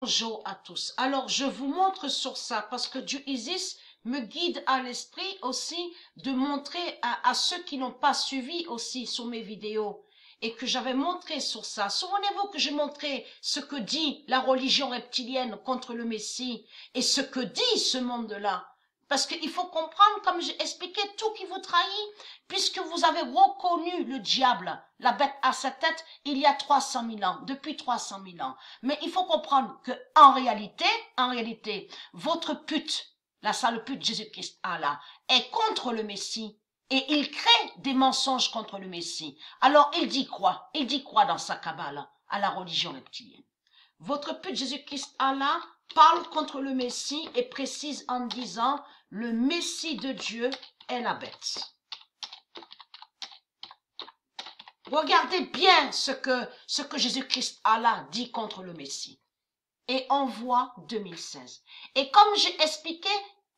Bonjour à tous. Alors, je vous montre sur ça parce que Dieu Isis me guide à l'esprit aussi de montrer à ceux qui n'ont pas suivi aussi sur mes vidéos et que j'avais montré sur ça. Souvenez-vous que j'ai montré ce que dit la religion reptilienne contre le Messie et ce que dit ce monde-là. Parce qu'il faut comprendre, comme j'ai expliqué, tout qui vous trahit, puisque vous avez reconnu le diable, la bête à sa tête, il y a 300 000 ans, depuis 300 000 ans. Mais il faut comprendre que en réalité, votre pute, la sale pute Jésus-Christ, Allah, est contre le Messie. Et il crée des mensonges contre le Messie. Alors il dit quoi? Il dit quoi dans sa Kabbale, à la religion reptilienne? Votre pute Jésus-Christ, Allah, parle contre le Messie et précise en disant le Messie de Dieu est la bête. Regardez bien ce que Jésus-Christ Allah dit contre le Messie. Et on voit 2016. Et comme j'ai expliqué,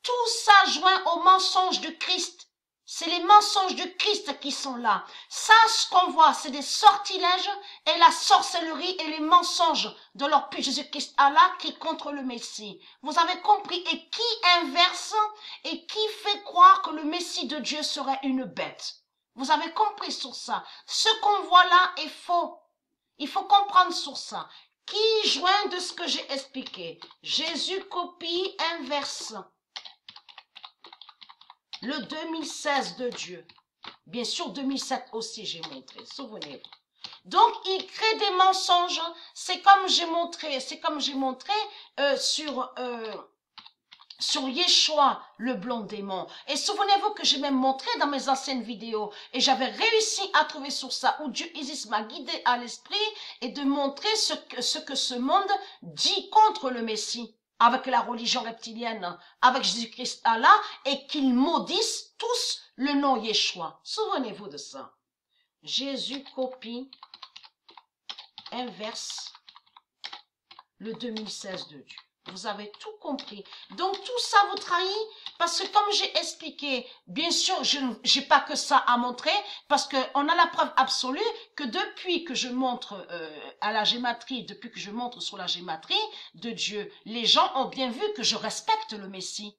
tout ça joint au mensonge de Christ. C'est les mensonges du Christ qui sont là. Ça, ce qu'on voit, c'est des sortilèges et la sorcellerie et les mensonges de leur pute Jésus-Christ Allah qui est contre le Messie. Vous avez compris? Et qui inverse et qui fait croire que le Messie de Dieu serait une bête? Vous avez compris sur ça? Ce qu'on voit là est faux. Il faut comprendre sur ça. Qui joint de ce que j'ai expliqué? Jésus copie, inverse. Le 2016 de Dieu. Bien sûr, 2007 aussi, j'ai montré. Souvenez-vous. Donc, il crée des mensonges. C'est comme j'ai montré sur Yeshua, le blond démon. Et souvenez-vous que j'ai même montré dans mes anciennes vidéos, et j'avais réussi à trouver sur ça, où Dieu Isis m'a guidé à l'esprit, et de montrer ce que ce monde dit contre le Messie, avec la religion reptilienne, avec Jésus-Christ Allah, et qu'ils maudissent tous le nom Yeshua. Souvenez-vous de ça. Jésus copie, inverse, le 2016 de Dieu. Vous avez tout compris. Donc, tout ça vous trahit parce que comme j'ai expliqué, bien sûr, je n'ai pas que ça à montrer parce qu'on a la preuve absolue que depuis que je montre à la gématrie, depuis que je montre sur la gématrie de Dieu, les gens ont bien vu que je respecte le Messie.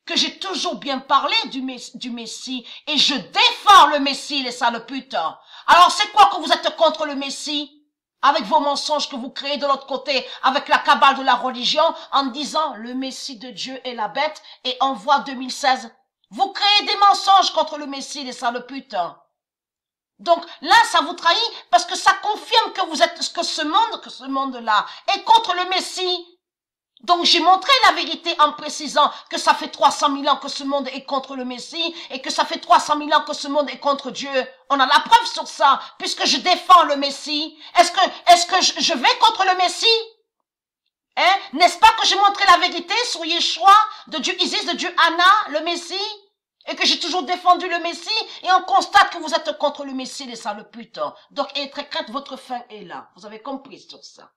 Que j'ai toujours bien parlé du Messie et je défends le Messie, les sales putes. Alors, c'est quoi que vous êtes contre le Messie? Avec vos mensonges que vous créez de l'autre côté, avec la cabale de la religion, en disant le Messie de Dieu est la bête, et on voit 2016. Vous créez des mensonges contre le Messie, les sales putes. Donc là, ça vous trahit parce que ça confirme que vous êtes que ce monde-là est contre le Messie. Donc j'ai montré la vérité en précisant que ça fait 300 000 ans que ce monde est contre le Messie et que ça fait 300 000 ans que ce monde est contre Dieu. On a la preuve sur ça, puisque je défends le Messie. Est-ce que je vais contre le Messie? Hein? N'est-ce pas que j'ai montré la vérité sur Yeshua, de Dieu Isis, de Dieu Anna, le Messie? Et que j'ai toujours défendu le Messie, et on constate que vous êtes contre le Messie, les sales putes. Donc, être très crainte, votre fin est là. Vous avez compris sur ça.